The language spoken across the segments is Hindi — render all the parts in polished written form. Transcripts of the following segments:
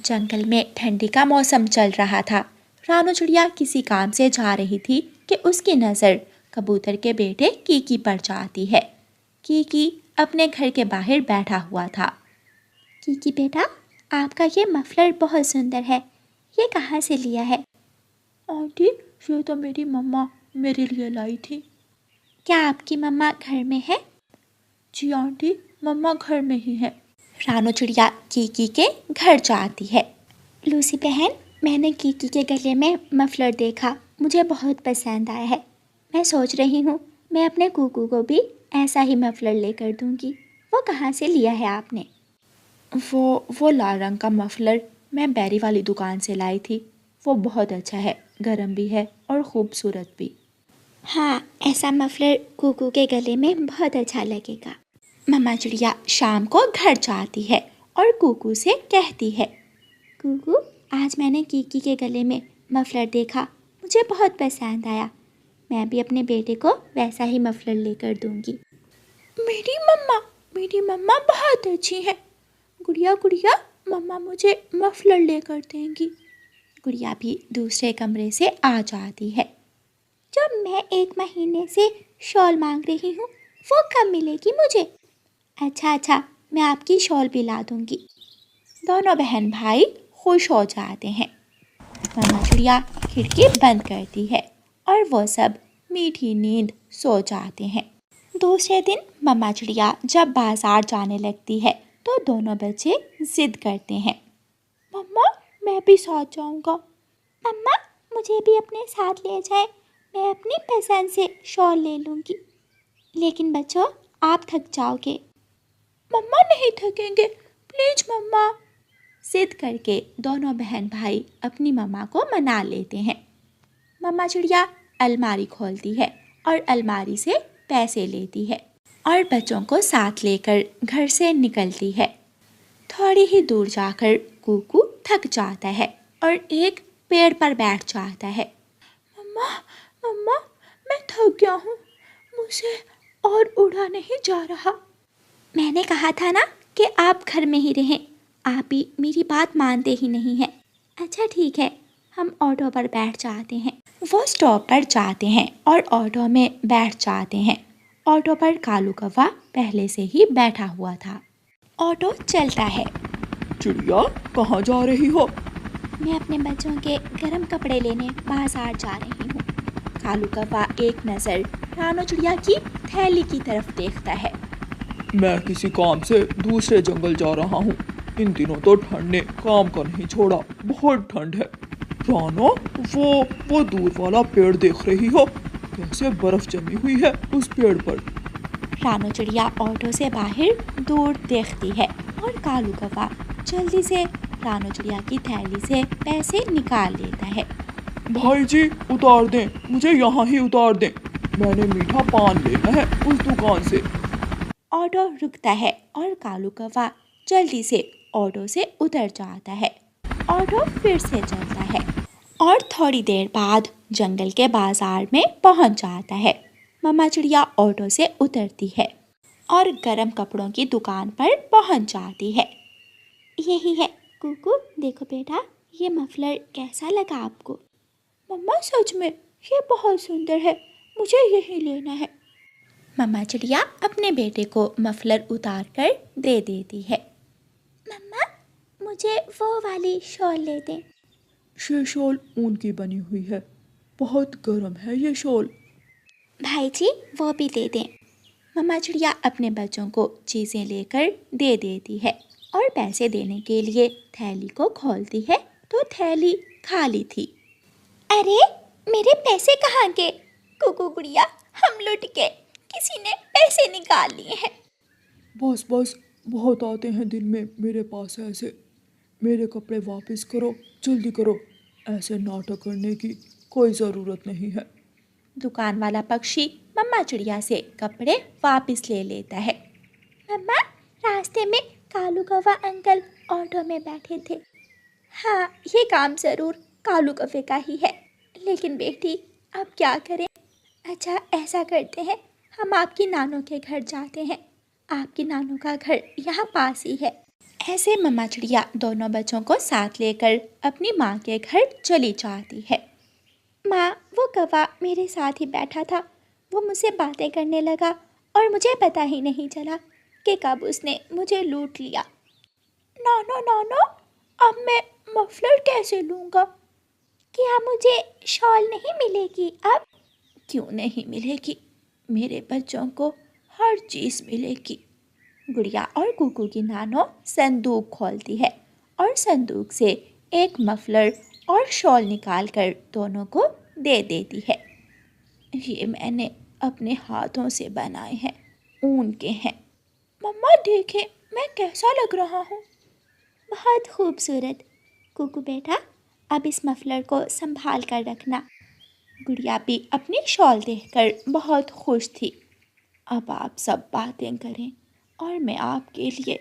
जंगल में ठंडी का मौसम चल रहा था। रानू चिड़िया किसी काम से जा रही थी कि उसकी नज़र कबूतर के बेटे कीकी पर जाती है। कीकी अपने घर के बाहर बैठा हुआ था। कीकी बेटा, आपका ये मफलर बहुत सुंदर है, ये कहाँ से लिया है? आंटी, ये तो मेरी मम्मा मेरे लिए लाई थी। क्या आपकी मम्मा घर में है? जी आंटी, मम्मा घर में ही है। रानू चिड़िया कीकी के घर जाती है। लूसी बहन, मैंने कीकी के गले में मफलर देखा, मुझे बहुत पसंद आया है। मैं सोच रही हूँ मैं अपने कुकू को भी ऐसा ही मफलर लेकर दूँगी। वो कहाँ से लिया है आपने? वो लाल रंग का मफलर मैं बैरी वाली दुकान से लाई थी। वो बहुत अच्छा है, गर्म भी है और ख़ूबसूरत भी। हाँ, ऐसा मफलर कुकू के गले में बहुत अच्छा लगेगा। मम्मा चिड़िया शाम को घर जाती है और कुकू से कहती है, कुकू, आज मैंने कीकी के गले में मफलर देखा, मुझे बहुत पसंद आया। मैं भी अपने बेटे को वैसा ही मफलर लेकर दूंगी। मेरी मम्मा बहुत अच्छी है। गुड़िया गुड़िया, मम्मा मुझे मफलर लेकर देंगी। गुड़िया भी दूसरे कमरे से आ जाती है। जब मैं 1 महीने से शॉल मांग रही हूँ, वो कब मिलेगी मुझे? अच्छा, मैं आपकी शॉल भी ला दूंगी। दोनों बहन भाई खुश हो जाते हैं। मम्मा चिड़िया खिड़की बंद करती है और वो सब मीठी नींद सो जाते हैं। दूसरे दिन मम्मा चिड़िया जब बाजार जाने लगती है तो दोनों बच्चे जिद करते हैं, मम्मा मैं भी साथ जाऊंगा। मम्मा मुझे भी अपने साथ ले जाए, मैं अपनी पसंद से शॉल ले लूँगी। लेकिन बच्चों, आप थक जाओगे। मम्मा नहीं थकेंगे, प्लीज मम्मा। जिद करके दोनों बहन भाई अपनी मम्मा को मना लेते हैं। मम्मा चिड़िया अलमारी खोलती है और अलमारी से पैसे लेती है और बच्चों को साथ लेकर घर से निकलती है। थोड़ी ही दूर जाकर कुकू थक जाता है और एक पेड़ पर बैठ जाता है। मम्मा मैं थक गया हूँ, मुझे और उड़ा नहीं जा रहा। मैंने कहा था ना कि आप घर में ही रहें, आप भी मेरी बात मानते ही नहीं हैं। अच्छा ठीक है, हम ऑटो पर बैठ जाते हैं। वो स्टॉप पर जाते हैं और ऑटो में बैठ जाते हैं। ऑटो पर कालू कौवा पहले से ही बैठा हुआ था। ऑटो चलता है। चिड़िया, कहाँ जा रही हो? मैं अपने बच्चों के गर्म कपड़े लेने बाजार जा रही हूँ। कालू कौवा एक नज़र रानू चिड़िया की थैली की तरफ देखता है। मैं किसी काम से दूसरे जंगल जा रहा हूँ। इन दिनों तो ठंड ने काम का नहीं छोड़ा, बहुत ठंड है। रानो, वो दूर वाला पेड़ देख रही हो? कैसे बर्फ जमी हुई है उस पेड़ पर। रानू चिड़िया ऑटो से बाहर दूर देखती है और कालू कौवा जल्दी से रानू चिड़िया की थैली से पैसे निकाल लेता है। भाई जी उतार दें, मुझे यहाँ ही उतार दें, मैंने मीठा पान लेना है उस दुकान से। ऑटो रुकता है और कालू कौवा जल्दी से ऑटो से उतर जाता है। ऑटो फिर से चलता है और थोड़ी देर बाद जंगल के बाजार में पहुंच जाता है। मम्मा चिड़िया ऑटो से उतरती है और गर्म कपड़ों की दुकान पर पहुंच जाती है। यही है कुकू, देखो बेटा, ये मफलर कैसा लगा आपको? मम्मा सच में ये बहुत सुंदर है, मुझे यही लेना है। मम्मा चिड़िया अपने बेटे को मफलर उतार कर दे देती है। मम्मा मुझे वो वाली शॉल ले दें। ये शॉल ऊन की बनी हुई है, बहुत गर्म है ये शॉल। भाई जी वो भी दे दें। मम्मा चिड़िया अपने बच्चों को चीज़ें लेकर दे देती है और पैसे देने के लिए थैली को खोलती है तो थैली खाली थी। अरे मेरे पैसे कहाँ गए? कुकू गुड़िया, हम लुट गए, किसी ने पैसे निकाल लिए हैं। बस बहुत आते हैं दिन में मेरे पास ऐसे। मेरे कपड़े वापस करो, जल्दी करो, ऐसे नाटक करने की कोई ज़रूरत नहीं है। दुकान वाला पक्षी मम्मा चिड़िया से कपड़े वापस ले लेता है। मम्मा, रास्ते में कालू कौवा अंकल ऑटो में बैठे थे। हाँ, ये काम ज़रूर कालू कौवे का ही है, लेकिन बेटी अब क्या करें? अच्छा ऐसा करते हैं, हम आपकी नानों के घर जाते हैं, आपकी नानों का घर यहाँ पास ही है। ऐसे मम्मा चिड़िया दोनों बच्चों को साथ लेकर अपनी माँ के घर चली जाती है। माँ, वो कौवा मेरे साथ ही बैठा था, वो मुझसे बातें करने लगा और मुझे पता ही नहीं चला कि कब उसने मुझे लूट लिया। नानो नानो, अब मैं मफलर कैसे लूँगा? क्या मुझे शॉल नहीं मिलेगी अब? क्यों नहीं मिलेगी, मेरे बच्चों को हर चीज़ मिलेगी। गुड़िया और कुकू की नानो संदूक खोलती है और संदूक से एक मफलर और शॉल निकालकर दोनों को दे देती है। ये मैंने अपने हाथों से बनाए हैं, ऊन के हैं। मम्मा देखें, मैं कैसा लग रहा हूँ? बहुत खूबसूरत। कुकू बेटा, अब इस मफलर को संभाल कर रखना। गुड़िया भी अपनी शॉल देखकर बहुत खुश थी। अब आप सब बातें करें और मैं आपके लिए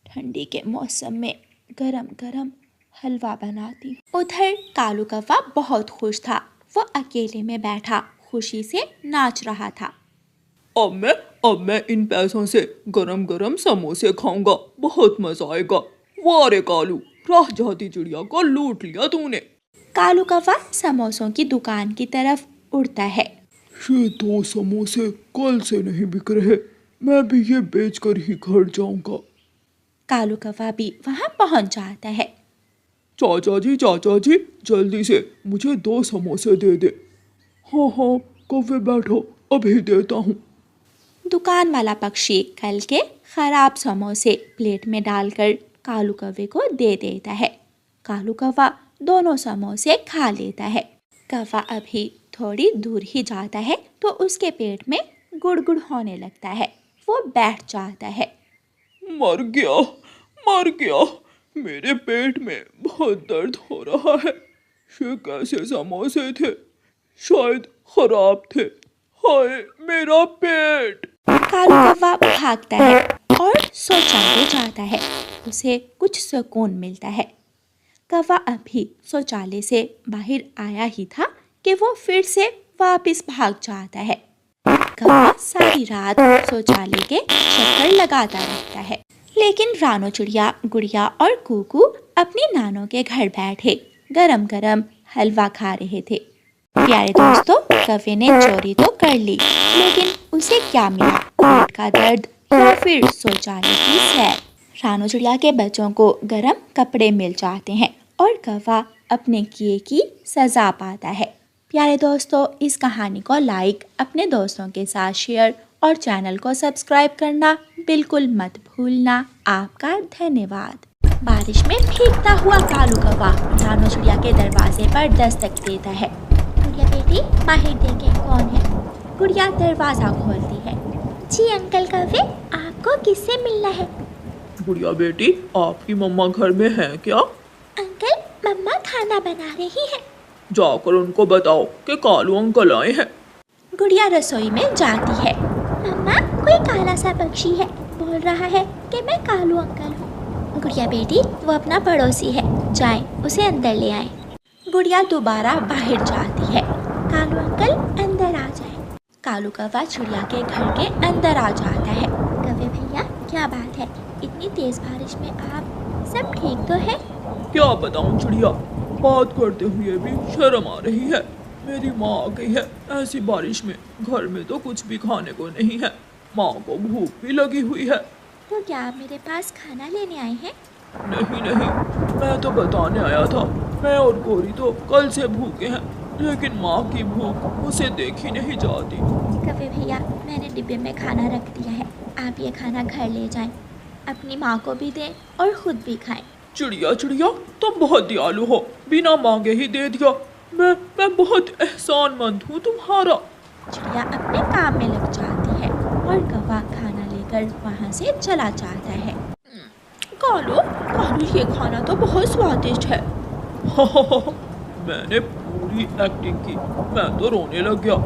ठंडी के मौसम में गरम गरम हलवा बनाती हूँ। उधर कालू कौवा बहुत खुश था। वो अकेले में बैठा खुशी से नाच रहा था। अब मैं इन पैसों से गरम गरम समोसे खाऊंगा, बहुत मजा आएगा। वाह रे कालू, राह जाती चिड़िया को लूट लिया तूने। कालू कौवा समोसों की दुकान की तरफ उड़ता है। ये 2 समोसे कल से नहीं बिक रहे, मैं भी ये बेचकर ही घर जाऊंगा। कालू कौवा भी वहां पहुंच जाता है। चाचा जी, जल्दी से मुझे 2 समोसे दे दे। हाँ हाँ कौवे बैठो, अभी देता हूँ। दुकान वाला पक्षी कल के खराब समोसे प्लेट में डालकर कालू कौवे को दे देता है। कालू कौवा दोनों समोसे खा लेता है। कौवा अभी थोड़ी दूर ही जाता है तो उसके पेट में गुड़गुड़ होने लगता है। वो बैठ जाता है। मर गया, मेरे पेट में बहुत दर्द हो रहा है। ये कैसे समोसे थे, शायद खराब थे। हाय मेरा पेट। कालू कौवा भागता है और शौचालय जाता है। उसे कुछ सुकून मिलता है। कौवा अभी शौचालय से बाहर आया ही था कि वो फिर से वापस भाग जाता है। कौवा सारी रात शौचालय के चक्कर लगाता रहता है। लेकिन रानो चिड़िया, गुड़िया और कुकू अपनी नानों के घर बैठे गरम गरम हलवा खा रहे थे। प्यारे दोस्तों, कौवे ने चोरी तो कर ली, लेकिन उसे क्या मिला? पेट का दर्द या फिर शौचालय की सैर। रानो चिड़िया के बच्चों को गरम कपड़े मिल जाते हैं और कौवा अपने किए की सजा पाता है। प्यारे दोस्तों, इस कहानी को लाइक, अपने दोस्तों के साथ शेयर और चैनल को सब्सक्राइब करना बिल्कुल मत भूलना। आपका धन्यवाद। बारिश में भीगता हुआ कालू कौवा रानो चिड़िया के दरवाजे पर दस्तक देता है। गुड़िया बेटी, बाहर देखें कौन है। गुड़िया दरवाजा खोलती है। जी अंकल कौवे, आपको किससे मिलना है? गुड़िया बेटी, आपकी मम्मा घर में है क्या? अंकल, मम्मा खाना बना रही है। जाकर उनको बताओ कि कालू अंकल आए हैं। गुड़िया रसोई में जाती है। मम्मा, कोई काला सा पक्षी है, बोल रहा है कि मैं कालू अंकल हूँ। गुड़िया बेटी, वो अपना पड़ोसी है, जाएं उसे अंदर ले आएं। गुड़िया दोबारा बाहर जाती है। कालू अंकल अंदर आ जाएं। कालू कौवा चिड़िया के घर के अंदर आ जाता है। कौवे भैया, क्या बात है, इतनी तेज बारिश में आप सब ठीक तो है? क्या बताऊं चिड़िया, बात करते हुए भी शर्म आ रही है। मेरी माँ आ गई है। ऐसी बारिश में घर में तो कुछ भी खाने को नहीं है। माँ को भूख भी लगी हुई है। तो क्या आप मेरे पास खाना लेने आए हैं? नहीं, मैं तो बताने आया था। मैं और गोरी तो कल से भूखे हैं, लेकिन माँ की भूख उसे देखी नहीं जाती। कौवे भैया, मैंने डिब्बे में खाना रख दिया है, आप ये खाना घर ले जाएं, अपनी माँ को भी दें और खुद भी खाएं। चिड़िया, तुम बहुत दयालु हो, बिना मांगे ही दे दिया। मैं बहुत एहसानमंद हूँ तुम्हारा। चिड़िया अपने काम में लग जाती है और कौवा खाना लेकर वहाँ से चला जाता है। कालू, ये खाना तो बहुत स्वादिष्ट है। मैंने पूरी एक्टिंग की, मैं तो रोने लग गया।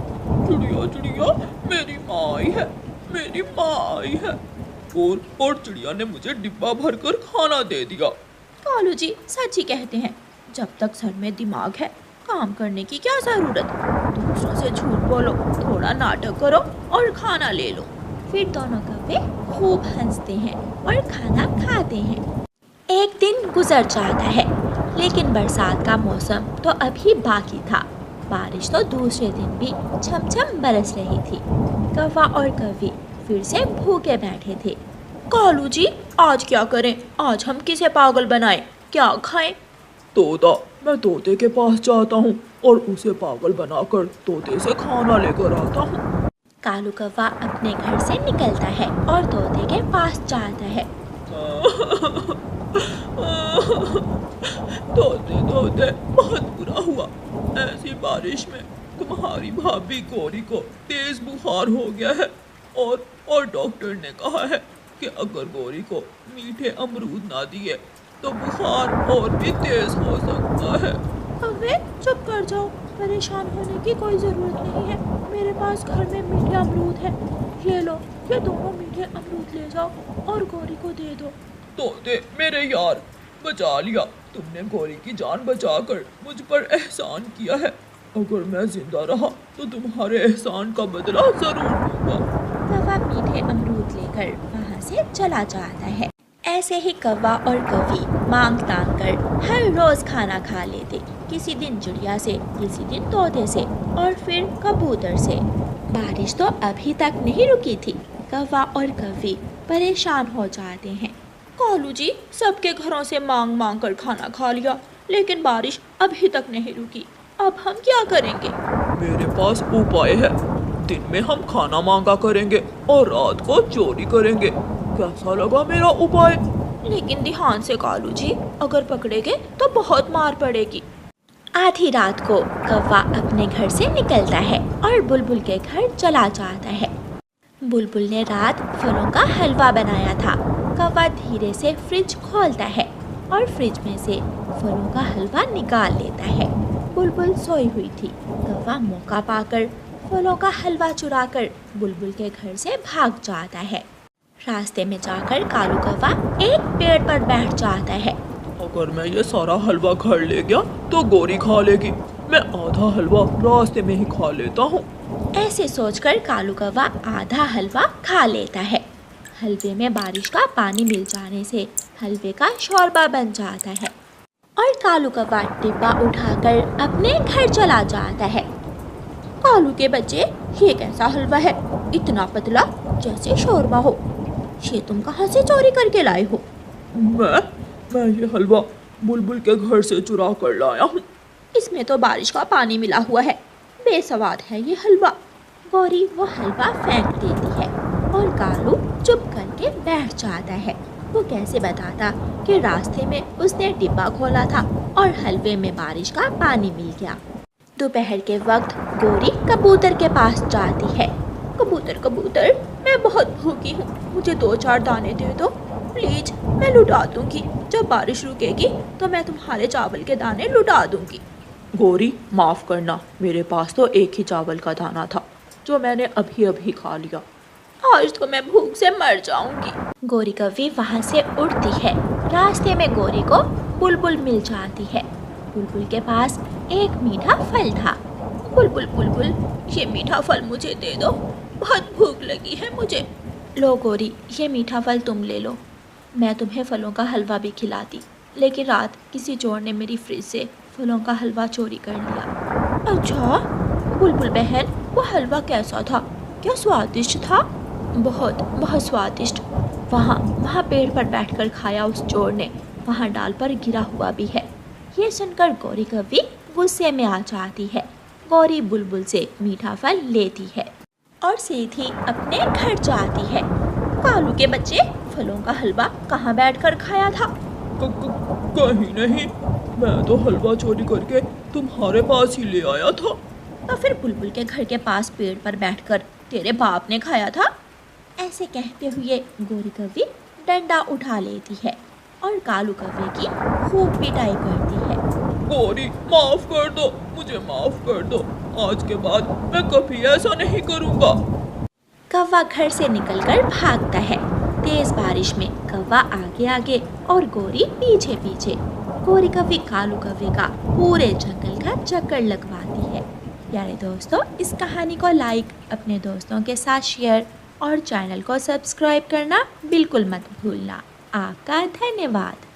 चिड़िया, मेरी माँ आई है। और चिड़िया ने मुझे डिब्बा भरकर खाना दे दिया। कालू जी सच ही कहते हैं, जब तक सर में दिमाग है काम करने की क्या जरूरत। दूसरों से झूठ बोलो, थोड़ा नाटक करो और खाना ले लो। फिर दोनों कौवे खूब हंसते हैं और खाना खाते हैं। एक दिन गुजर जाता है, लेकिन बरसात का मौसम तो अभी बाकी था। बारिश तो दूसरे दिन भी छमछम बरस रही थी। कौवा और कौवी फिर से भूखे बैठे थे। कालू जी, आज क्या करें? आज हम किसे पागल बनाएं? क्या खाएं? तोता, मैं तोते के पास जाता हूँ और उसे पागल बनाकर तोते से खाना लेकर आता हूँ। कालू कौवा अपने घर से निकलता है और तोते के पास जाता है। तोते तोते, बहुत बुरा हुआ। ऐसी बारिश में तुम्हारी भाभी गौरी को तेज बुखार हो गया है और डॉक्टर ने कहा है कि अगर गौरी को मीठे अमरूद ना दिए तो बुखार और भी तेज हो सकता है। अबे चुप कर जाओ, परेशान होने की कोई ज़रूरत नहीं है। मेरे पास घर में मीठे अमरूद है। ये लो, ये दोनों मीठे अमरूद ले जाओ और गौरी को दे दो। तोते मेरे यार, बचा लिया। तुमने गौरी की जान बचाकर मुझ पर एहसान किया है। अगर मैं जिंदा रहा तो तुम्हारे एहसान का बदला जरूर दूंगा। कौवा मीठे अमरूद लेकर वहाँ से चला जाता है। ऐसे ही कौवा और कौवी मांग तांग कर हर रोज खाना खा लेते। किसी दिन चिड़िया से, किसी दिन तोते से और फिर कबूतर से। बारिश तो अभी तक नहीं रुकी थी। कौवा और कौवी परेशान हो जाते हैं। कालू जी, सबके घरों से मांग मांग कर खाना खा लिया, लेकिन बारिश अभी तक नहीं रुकी। अब हम क्या करेंगे? मेरे पास उपाय है। दिन में हम खाना मांगा करेंगे और रात को चोरी करेंगे। कैसा लगा मेरा उपाय? लेकिन ध्यान से कालू जी, अगर पकड़े गए तो बहुत मार पड़ेगी। आधी रात को कौवा अपने घर से निकलता है और बुलबुल के घर चला जाता है। बुलबुल ने रात फलों का हलवा बनाया था। कौवा धीरे से फ्रिज खोलता है और फ्रिज में से फलों का हलवा निकाल लेता है। बुलबुल सोई हुई थी। कौवा मौका पाकर फलों का हलवा चुराकर बुलबुल के घर से भाग जाता है। रास्ते में जाकर कालू कौवा एक पेड़ पर बैठ जाता है। अगर मैं ये सारा हलवा घर ले गया तो गौरी खा लेगी। मैं आधा हलवा रास्ते में ही खा लेता हूँ। ऐसे सोचकर कालू कौवा आधा हलवा खा लेता है। हलवे में बारिश का पानी मिल जाने से हलवे का शोरबा बन जाता है और कालू कौवा डिब्बा उठाकर अपने घर चला जाता है। कालू के बच्चे, ये कैसा हलवा है? इतना पतला, जैसे शोरबा हो। ये तुम कहाँ से चोरी करके लाए हो? मैं ये हलवा बुलबुल के घर से चुरा कर लाया हूँ। इसमें तो बारिश का पानी मिला हुआ है। बेसवाद है ये हलवा। गौरी वो हलवा फेंक देती है और कालू चुप करके बैठ जाता है। वो कैसे बताता कि रास्ते में उसने डिब्बा खोला था और हलवे में बारिश का पानी मिल गया। दोपहर के वक्त गौरी कबूतर के पास जाती है। कबूतर कबूतर, मैं बहुत भूखी हूँ, मुझे 2-4 दाने दे दो प्लीज, मैं लुटा दूंगी। जब बारिश रुकेगी तो मैं तुम्हारे चावल के दाने लुटा दूंगी। गौरी, माफ करना, मेरे पास तो एक ही चावल का दाना था जो मैंने अभी अभी खा लिया। आज तो मैं भूख से मर जाऊंगी। गौरी कौवी वहाँ से उड़ती है। रास्ते में गौरी को बुलबुल मिल जाती है। बुलबुल के पास एक मीठा फल था। बुलबुल बुलबुल, ये मीठा फल मुझे दे दो, बहुत भूख लगी है मुझे। लो गौरी, ये मीठा फल तुम ले लो। मैं तुम्हें फलों का हलवा भी खिलाती, लेकिन रात किसी चोर ने मेरी फ्रिज से फलों का हलवा चोरी कर लिया। अच्छा बुलबुल बहन, वो हलवा कैसा था? क्या स्वादिष्ट था? बहुत बहुत स्वादिष्ट। वहाँ पेड़ पर बैठकर खाया उस चोर ने, वहाँ डाल पर गिरा हुआ भी है। ये सुनकर गौरी कौवी गुस्से में आ जाती है। गौरी बुलबुल से मीठा फल लेती है और सीधी अपने घर जाती है। कालू के बच्चे, फलों का हलवा कहाँ बैठकर खाया था? कहीं नहीं, मैं तो हलवा चोरी करके तुम्हारे पास ही ले आया था। तो फिर बुलबुल के घर के पास पेड़ पर बैठकर तेरे बाप ने खाया था? ऐसे कहते हुए गौरी कौवी डंडा उठा लेती है और कालू कौवे की खूब पिटाई करती है। गौरी, माफ कर दो, मुझे माफ कर दो। आज के बाद मैं कभी ऐसा नहीं करूँगा। कौवा घर से निकलकर भागता है। तेज बारिश में कौवा आगे आगे और गौरी पीछे पीछे। गौरी कौवी कालू कौवे का पूरे जंगल का चक्कर लगवाती है। प्यारे दोस्तों, इस कहानी को लाइक, अपने दोस्तों के साथ शेयर और चैनल को सब्सक्राइब करना बिल्कुल मत भूलना। आपका धन्यवाद।